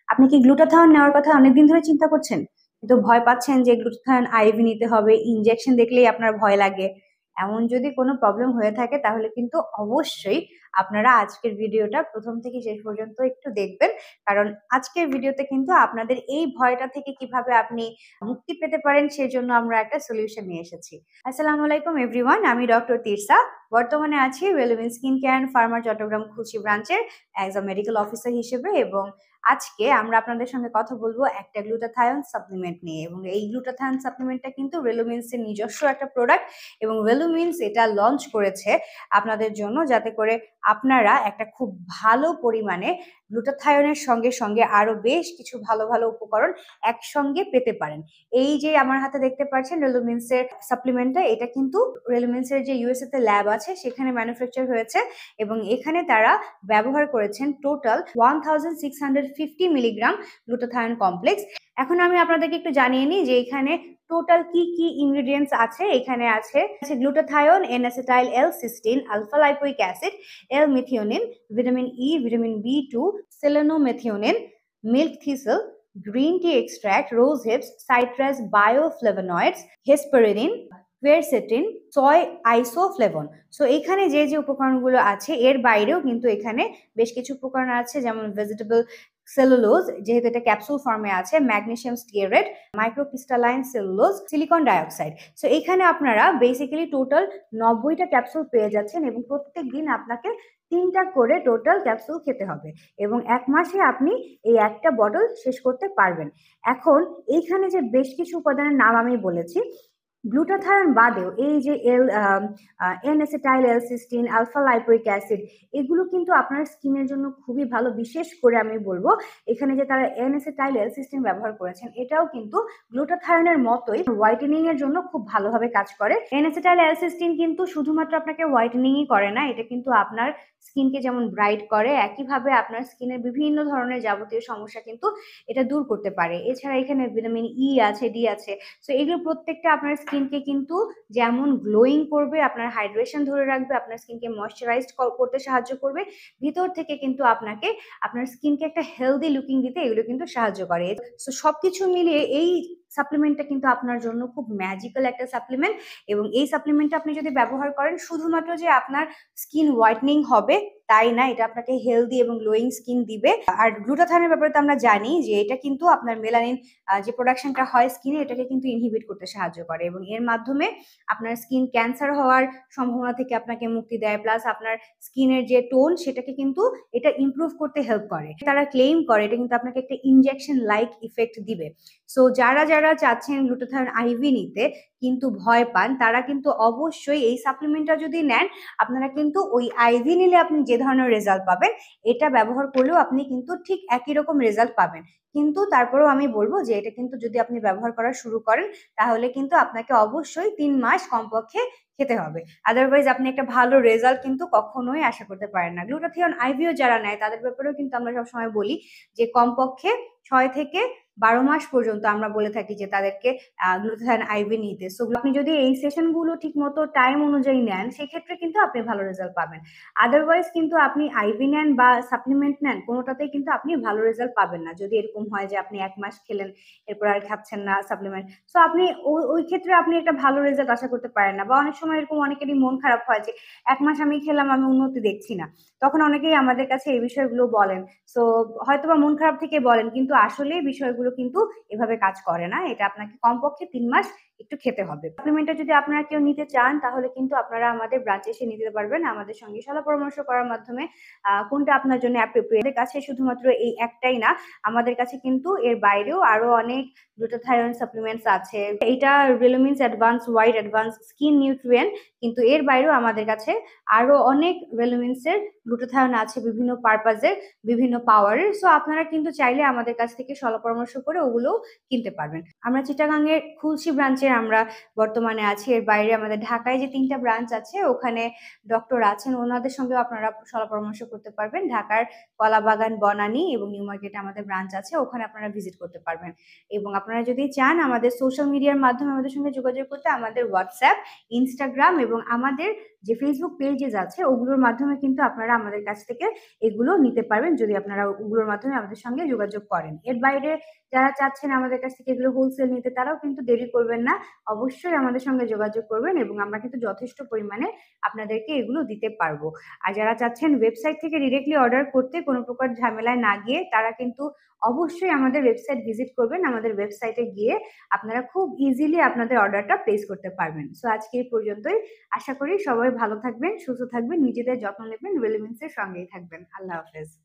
আপনি কি গ্লুটাথায়ন নেওয়ার কথা অনেকদিন ধরে চিন্তা করছেন, কিন্তু ভয় পাচ্ছেন যে গ্লুটাথায়ন আইভি নিতে হবে, ইনজেকশন দেখলেই আপনার ভয় লাগে? এমন যদি কোনো প্রবলেম হয়ে থাকে তাহলে কিন্তু অবশ্যই আপনারা আজকের ভিডিওটা প্রথম থেকে শেষ পর্যন্ত একটু দেখবেন। কারণ আজকের ভিডিওতে কিন্তু আপনাদের এই ভয়টা থেকে কিভাবে আপনি মুক্তি পেতে পারেন সেজন্য আমরা একটা সলিউশন নিয়ে এসেছি। আসসালামু আলাইকুম এভরিওয়ান, আমি ডক্টর তিরসা। বর্তমানে আছি রেলেভেন্ট স্কিন কেয়ার অ্যান্ড ফার্মার চট্টগ্রাম খুলশি ব্রাঞ্চের একজন মেডিকেল অফিসার হিসেবে, এবং আজকে আমরা আপনাদের সঙ্গে কথা বলবো একটা গ্লুটাথায়ন সাপ্লিমেন্ট নিয়ে। এবং এই গ্লুটাথায়ন সাপ্লিমেন্টটা কিন্তু রেলুমিন্সের নিজস্ব একটা প্রোডাক্ট, এবং রেলুমিন্স এটা লঞ্চ করেছে আপনাদের জন্য যাতে করে আপনারা একটা খুব ভালো পরিমাণে গ্লুটাথায়নের সঙ্গে সঙ্গে আরো বেশ কিছু ভালো ভালো উপকরণ একসঙ্গে পেতে পারেন। এই যে আমার হাতে দেখতে পাচ্ছেন রেলুমিন্সের সাপ্লিমেন্টটা, এটা কিন্তু রেলুমিন্সের যে ইউএসএ তে ল্যাব আছে সেখানে ম্যানুফ্যাকচার হয়েছে, এবং এখানে তারা ব্যবহার করেছেন টোটাল 1650 মিলিগ্রাম গ্লুটাথায়ন কমপ্লেক্স। এখন আমি আপনাদেরকে একটু জানিয়ে নিই যে এখানে টোটাল কি কি ইনগ্রেডিয়েন্টস আছে। এখানে আছে glutathione, N acetyl L cysteine, alpha lipoic acid, L methionine, vitamin E, vitamin B two, selenomethionine, milk thistle, green tea extract, rose hips, citrus bioflavonoids, hesperidin, quercetin, soy isoflavone. So এখানে যে যে উপকরণগুলো আছে এর বাইরেও কিন্তু এখানে বেশ কিছু উপকরণ আছে, যেমন ভেজিটেবল সেলুলোজ, যেহেতু এটা ক্যাপসুল ফর্মে আছে, magnesium stearate, microcrystalline cellulose, silicon dioxide. So এখানে আপনারা বেসিক্যালি টোটাল 90টা ক্যাপসুল পেয়ে যাচ্ছেন, এবং প্রত্যেক দিন আপনাকে 3টা করে টোটাল ক্যাপসুল খেতে হবে, এবং 1 মাসে আপনি এই একটা বটল শেষ করতে পারবেন। এখন এইখানে যে বেশ কিছু উপাদানের নাম আমি বলেছি, গ্লুটাথায়ন বাদেও এই যে N-acetyl L cysteine, alpha lipoic acid, এগুলো কিন্তু আপনার স্কিনের জন্য খুবই ভালো। বিশেষ করে আমি বলবো এখানে যে তারা এন-অ্যাসিটাইল এল-সিস্টিন ব্যবহার করেছেন, এটাও কিন্তু গ্লুটাথায়নের মতোই হোয়াইটেনিং এর জন্য খুব ভালোভাবে কাজ করে। এন-অ্যাসিটাইল এল-সিস্টিন কিন্তু শুধুমাত্র আপনাকে হোয়াইটেনিংই করে না, এটা কিন্তু আপনার স্কিনকে যেমন ব্রাইট করে, একইভাবে আপনার স্কিনের বিভিন্ন ধরনের যাবতীয় সমস্যা কিন্তু এটা দূর করতে পারে। এছাড়া এখানে ভিটামিন ই আছে, ডি আছে। সো এগুলো প্রত্যেকটা আপনার স্কিনকে কিন্তু যেমন গ্লোয়িং করবে, আপনার হাইড্রেশন ধরে রাখবে, আপনার স্কিনকে ময়শ্চারাইজড করতে সাহায্য করবে, ভিতর থেকে কিন্তু আপনাকে আপনার স্কিনকে একটা হেলদি লুকিং দিতে এগুলো কিন্তু সাহায্য করে। সো সবকিছু মিলিয়ে এই সাপ্লিমেন্টটা কিন্তু আপনার জন্য খুব ম্যাজিক্যাল একটা সাপ্লিমেন্ট। এবং এই সাপ্লিমেন্টটা আপনি যদি ব্যবহার করেন, শুধুমাত্র যে আপনার স্কিন হোয়াইটনিং হবে তাই না, এটা আপনাকে হেলদি এবং গ্লোয়িং স্কিন দিবে। আর গ্লুটাথায়নের ব্যাপারে তো আমরা জানি যে এটা কিন্তু আপনার মেলানিন যে প্রোডাকশনটা হয় স্কিনে, এটাকে কিন্তু ইনহিবিট করতে সাহায্য করে, এবং এর মাধ্যমে আপনার স্কিন ক্যান্সার হওয়ার সম্ভাবনা থেকে আপনাকে মুক্তি দেয়। প্লাস আপনার স্কিনের যে টোন সেটাকে কিন্তু এটা ইমপ্রুভ করতে হেল্প করে। তারা ক্লেম করে এটা কিন্তু আপনাকে একটা ইনজেকশন লাইক ইফেক্ট দিবে। সো যারা যারা চাচ্ছেন গ্লুটাথায়ন আইভি নিতে কিন্তু ভয় পান, তারা কিন্তু অবশ্যই এই সাপ্লিমেন্টটা যদি নেন, আপনারা কিন্তু ওই আইভি নিলে আপনি যে ধরনের রেজাল্ট পাবেন, এটা ব্যবহার করলেও আপনি কিন্তু ঠিক একই রকম রেজাল্ট পাবেন। কিন্তু তারপরেও আমি বলবো যে এটা কিন্তু যদি আপনি ব্যবহার করা শুরু করেন, তাহলে কিন্তু আপনাকে অবশ্যই 3 মাস কমপক্ষে খেতে হবে। আদারওয়াইজ আপনি একটা ভালো রেজাল্ট কিন্তু কখনোই আশা করতে পারেন না। গ্লুটাথিয়ন আইভিও যারা নেয় তাদের ব্যাপারেও কিন্তু আমরা সবসময় বলি যে কমপক্ষে 6 থেকে 12 মাস পর্যন্ত আমরা বলে থাকি যে তাদেরকে গ্লুটাথিয়ন আইভি নিতে। সো আপনি যদি এই সেশনগুলো ঠিক মতো টাইম অনুযায়ী নেন, সেক্ষেত্রে কিন্তু আপনি ভালো রেজাল্ট পাবেন। আদারওয়াইজ কিন্তু আপনি আইভি নেন বা সাপ্লিমেন্ট নেন, কোনোটাতেই কিন্তু আপনি ভালো রেজাল্ট পাবেন না। যদি এরকম হয় যে আপনি 1 মাস খেলেন, এরপর আর খাচ্ছেন না সাপ্লিমেন্ট, সো আপনি ওই ক্ষেত্রে আপনি একটা ভালো রেজাল্ট আশা করতে পারেন না। বা অনেক সময় এরকম অনেকেরই মন খারাপ হয় যে 1 মাস আমি খেলাম, আমি উন্নতি দেখছি না। তখন অনেকেই আমাদের কাছে এই বিষয়গুলো বলেন। সো হয়তোবা মন খারাপ থেকে বলেন, কিন্তু আসলে বিষয়গুলো কিন্তু এভাবে কাজ করে না। এটা আপনাকে কমপক্ষে 3 মাস একটু খেতে হবে। সাপ্লিমেন্টটা যদি আপনারা কেউ নিতে চান, তাহলে কিন্তু আপনারা আমাদের ব্রাঞ্চে এসে নিতে পারবেন আমাদের সঙ্গে সলা পরামর্শ করার মাধ্যমে। কোনটা আপনার জন্য অ্যাপ্রোপ্রিয়েট। আমাদের কাছে শুধুমাত্র এই একটাই না, আমাদের কাছে কিন্তু এর বাইরেও আরো অনেক গ্লুটাথায়ন সাপ্লিমেন্টস আছে। এটা রেলুমিন্স advance white advance skin nutrient, কিন্তু এর বাইরেও আমাদের কাছে আরো অনেক রেলুমিন্সের গ্লুটাথায়ন আছে বিভিন্ন পারপাজের, বিভিন্ন পাওয়ারের। সো আপনারা কিন্তু চাইলে আমাদের কাছ থেকে সলা পরামর্শ করে ওগুলো কিনতে পারবেন। আমরা চিটাগাং এর খুলশি ব্রাঞ্চে আমরা বর্তমানে আছি। এর বাইরে আমাদের ঢাকায় যে 3টা ব্রাঞ্চ আছে, ওখানে ডক্টর আছেন, ওনাদের সঙ্গেও আপনারা সলা পরামর্শ করতে পারবেন। ঢাকার কলাবাগান, বনানী এবং নিউ মার্কেটে আমাদের ব্রাঞ্চ আছে, ওখানে আপনারা ভিজিট করতে পারবেন। এবং আপনারা যদি চান আমাদের সোশ্যাল মিডিয়ার মাধ্যমে আমাদের সঙ্গে যোগাযোগ করতে, আমাদের হোয়াটসঅ্যাপ, ইনস্টাগ্রাম এবং আমাদের যে ফেসবুক পেজেস আছে ওগুলোর মাধ্যমে কিন্তু আপনারা আমাদের কাছ থেকে এগুলো নিতে পারবেন যদি আপনারা ওগুলোর মাধ্যমে আমাদের সঙ্গে যোগাযোগ করেন। এর বাইরে যারা চাচ্ছেন আমাদের কাছ থেকে এগুলো হোলসেল নিতে তারাও কিন্তু দেরি করবেন না। অবশ্যই আমাদের সঙ্গে যোগাযোগ করবেন এবং আমরা কিন্তু যথেষ্ট পরিমাণে আপনাদেরকে এগুলো দিতে পারবো। আর যারা চাচ্ছেন ওয়েবসাইট থেকে ডিরেক্টলি অর্ডার করতে কোনো প্রকার ঝামেলায় না গিয়ে তারা কিন্তু অবশ্যই আমাদের ওয়েবসাইট ভিজিট করবেন। আমাদের ওয়েবসাইটে গিয়ে আপনারা খুব ইজিলি আপনাদের অর্ডারটা প্লেস করতে পারবেন। সো আজকে এই পর্যন্তই। আশা করি সবাই ভালো থাকবেন, সুস্থ থাকবেন, নিজেদের যত্ন নেবেন, রেলেভেন্সের সঙ্গেই থাকবেন। আল্লাহ হাফেজ।